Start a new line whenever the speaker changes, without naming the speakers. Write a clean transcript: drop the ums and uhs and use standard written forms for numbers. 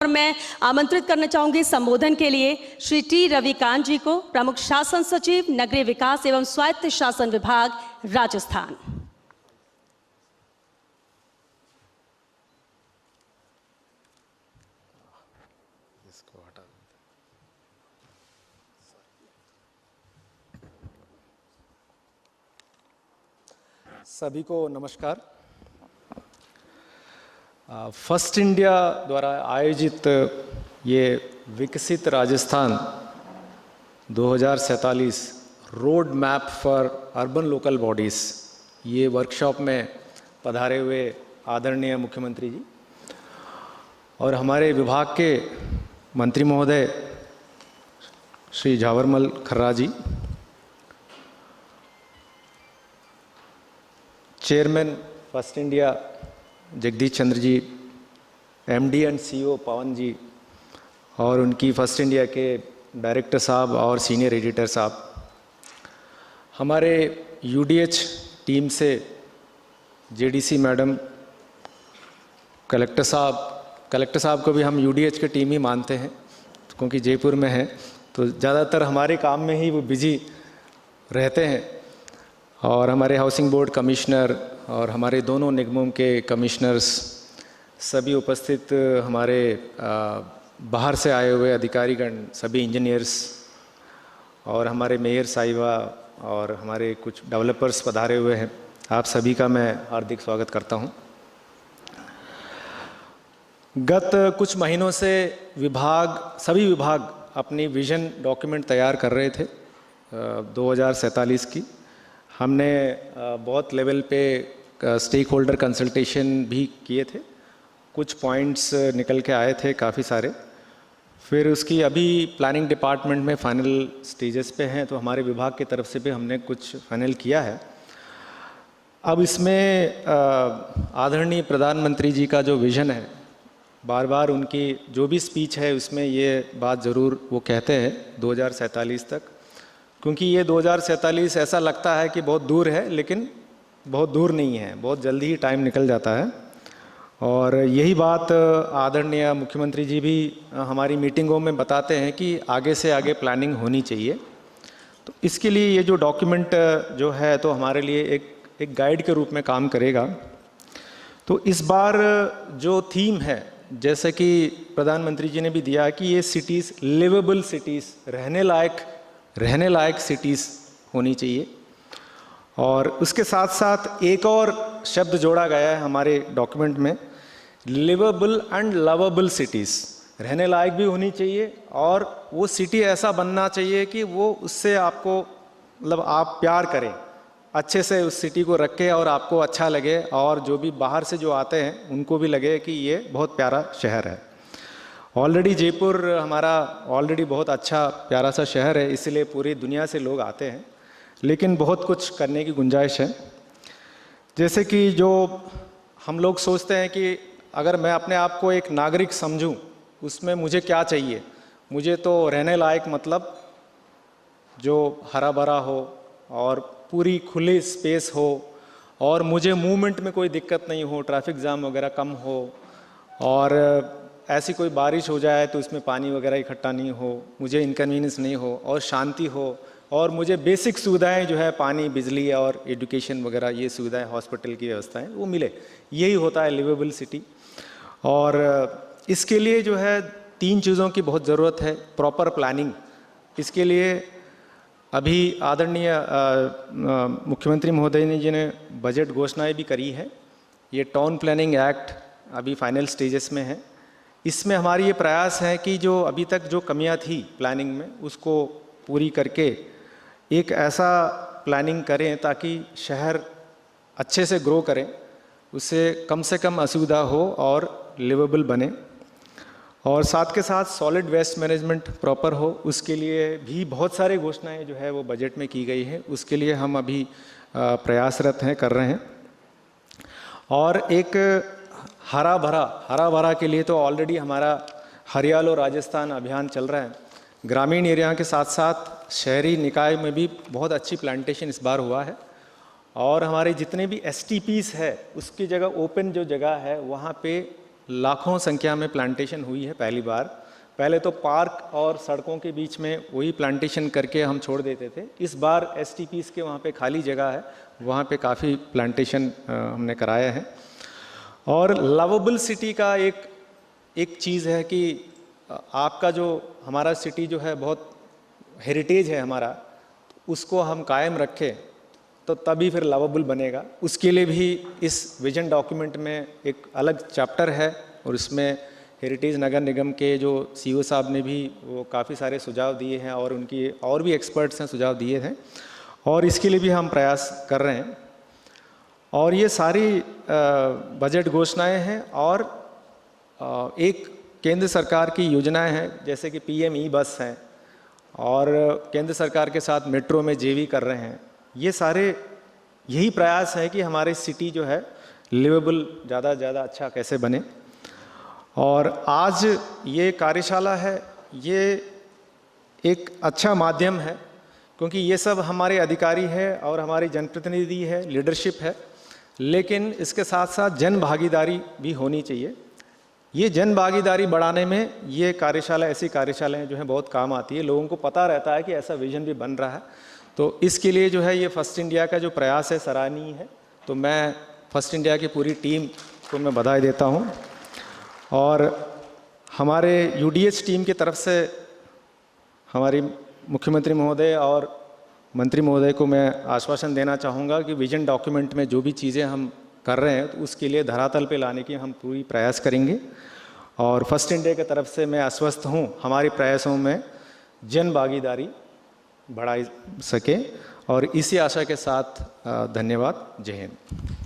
और मैं आमंत्रित करना चाहूंगी संबोधन के लिए श्री टी रविकांत जी को, प्रमुख शासन सचिव नगरीय विकास एवं स्वायत्त शासन विभाग राजस्थान।
सभी को नमस्कार। फर्स्ट इंडिया द्वारा आयोजित ये विकसित Rajasthan 2047 road map for urban local bodies, ये वर्कशॉप में पधारे हुए आदरणीय मुख्यमंत्री जी और हमारे विभाग के मंत्री महोदय Shri Jhabarmal Kharra ji, chairman first India Jagdish Chandra ji, MD and CEO Pawan ji और उनकी फर्स्ट इंडिया के डायरेक्टर साहब और सीनियर एडिटर साहब, हमारे यूडीएच टीम से जेडीसी मैडम, कलेक्टर साहब को भी हम यूडीएच की टीम ही मानते हैं क्योंकि जयपुर में है तो ज़्यादातर हमारे काम में ही वो बिजी रहते हैं, और हमारे हाउसिंग बोर्ड कमिश्नर और हमारे दोनों निगमों के कमिश्नर्स, सभी उपस्थित हमारे बाहर से आए हुए अधिकारीगण, सभी इंजीनियर्स और हमारे मेयर साहिबा और हमारे कुछ डेवलपर्स पधारे हुए हैं, आप सभी का मैं हार्दिक स्वागत करता हूं। गत कुछ महीनों से सभी विभाग अपनी विजन डॉक्यूमेंट तैयार कर रहे थे 2047 की। हमने बहुत लेवल पे स्टेक होल्डर कंसल्टेशन भी किए थे, कुछ पॉइंट्स निकल के आए थे काफ़ी सारे। फिर उसकी अभी प्लानिंग डिपार्टमेंट में फाइनल स्टेजेस पे हैं, तो हमारे विभाग की तरफ से भी हमने कुछ फाइनल किया है। अब इसमें आदरणीय प्रधानमंत्री जी का जो विज़न है, बार बार उनकी जो भी स्पीच है उसमें ये बात ज़रूर वो कहते हैं 2047 तक, क्योंकि ये 2047 ऐसा लगता है कि बहुत दूर है, लेकिन बहुत दूर नहीं है, बहुत जल्दी ही टाइम निकल जाता है। और यही बात आदरणीय मुख्यमंत्री जी भी हमारी मीटिंगों में बताते हैं कि आगे से आगे प्लानिंग होनी चाहिए। तो इसके लिए ये जो डॉक्यूमेंट जो है तो हमारे लिए एक गाइड के रूप में काम करेगा। तो इस बार जो थीम है, जैसे कि प्रधानमंत्री जी ने भी दिया कि ये सिटीज़ लिवेबल सिटीज़, रहने लायक सिटीज़ होनी चाहिए, और उसके साथ साथ एक और शब्द जोड़ा गया है हमारे डॉक्यूमेंट में, लिवेबल एंड लवेबल सिटीज़। रहने लायक भी होनी चाहिए और वो सिटी ऐसा बनना चाहिए कि वो उससे आपको मतलब आप प्यार करें, अच्छे से उस सिटी को रखें और आपको अच्छा लगे, और जो भी बाहर से जो आते हैं उनको भी लगे कि ये बहुत प्यारा शहर है। ऑलरेडी जयपुर हमारा ऑलरेडी बहुत अच्छा प्यारा सा शहर है, इसलिए पूरी दुनिया से लोग आते हैं, लेकिन बहुत कुछ करने की गुंजाइश है। जैसे कि जो हम लोग सोचते हैं कि अगर मैं अपने आप को एक नागरिक समझूं, उसमें मुझे क्या चाहिए, मुझे तो रहने लायक मतलब जो हरा भरा हो और पूरी खुली स्पेस हो, और मुझे मूवमेंट में कोई दिक्कत नहीं हो, ट्रैफिक जाम वगैरह कम हो, और ऐसी कोई बारिश हो जाए तो उसमें पानी वगैरह इकट्ठा नहीं हो, मुझे इनकन्वीनियंस नहीं हो, और शांति हो, और मुझे बेसिक सुविधाएं जो है पानी, बिजली और एजुकेशन वगैरह ये सुविधाएं, हॉस्पिटल की व्यवस्थाएं वो मिले। यही होता है लिवेबल सिटी। और इसके लिए जो है 3 चीज़ों की बहुत ज़रूरत है। प्रॉपर प्लानिंग, इसके लिए अभी आदरणीय मुख्यमंत्री महोदय जी ने बजट घोषणाएँ भी करी है। ये टाउन प्लानिंग एक्ट अभी फाइनल स्टेजेस में है। इसमें हमारी ये प्रयास है कि जो अभी तक जो कमियां थी प्लानिंग में, उसको पूरी करके एक ऐसा प्लानिंग करें ताकि शहर अच्छे से ग्रो करें, उससे कम से कम असुविधा हो और लिवेबल बने। और साथ के साथ सॉलिड वेस्ट मैनेजमेंट प्रॉपर हो, उसके लिए भी बहुत सारे घोषणाएं जो है वो बजट में की गई है। उसके लिए हम अभी प्रयासरत हैं, कर रहे हैं। और एक हरा भरा के लिए तो ऑलरेडी हमारा हरियालो राजस्थान अभियान चल रहा है। ग्रामीण एरिया के साथ साथ शहरी निकाय में भी बहुत अच्छी प्लांटेशन इस बार हुआ है, और हमारे जितने भी STPs है उसकी जगह ओपन जो जगह है वहाँ पे लाखों संख्या में प्लांटेशन हुई है पहली बार। पहले तो पार्क और सड़कों के बीच में वही प्लांटेशन करके हम छोड़ देते थे। इस बार STPs के वहाँ पे खाली जगह है, वहाँ पे काफ़ी प्लांटेशन हमने कराया है। और लवेबल सिटी का एक चीज़ है कि आपका जो हमारा सिटी जो है बहुत हेरिटेज है हमारा, उसको हम कायम रखें तो तभी फिर लवेबल बनेगा। उसके लिए भी इस विजन डॉक्यूमेंट में एक अलग चैप्टर है और इसमें हेरिटेज नगर निगम के जो CEO साहब ने भी वो काफ़ी सारे सुझाव दिए हैं और उनकी और भी एक्सपर्ट्स हैं सुझाव दिए हैं, और इसके लिए भी हम प्रयास कर रहे हैं। और ये सारी बजट घोषणाएं हैं और एक केंद्र सरकार की योजनाएं हैं, जैसे कि PM ई-बस हैं और केंद्र सरकार के साथ मेट्रो में JV कर रहे हैं। ये सारे यही प्रयास है कि हमारी सिटी जो है लिवेबल ज़्यादा से ज़्यादा अच्छा कैसे बने। और आज ये कार्यशाला है, ये एक अच्छा माध्यम है, क्योंकि ये सब हमारे अधिकारी है और हमारी जनप्रतिनिधि है, लीडरशिप है, लेकिन इसके साथ साथ जन भागीदारी भी होनी चाहिए। ये जन भागीदारी बढ़ाने में ये कार्यशाला, ऐसी कार्यशालाएं जो हैं बहुत काम आती है। लोगों को पता रहता है कि ऐसा विजन भी बन रहा है, तो इसके लिए जो है ये फर्स्ट इंडिया का जो प्रयास है सराहनीय है। तो मैं फर्स्ट इंडिया की पूरी टीम को मैं बधाई देता हूँ। और हमारे UDH टीम की तरफ से हमारी मुख्यमंत्री महोदय और मंत्री महोदय को मैं आश्वासन देना चाहूँगा कि विजन डॉक्यूमेंट में जो भी चीज़ें हम कर रहे हैं तो उसके लिए धरातल पे लाने की हम पूरी प्रयास करेंगे। और फर्स्ट इंडिया की तरफ से मैं आश्वस्त हूँ हमारे प्रयासों में जन भागीदारी बढ़ा सके। और इसी आशा के साथ धन्यवाद। जय हिंद।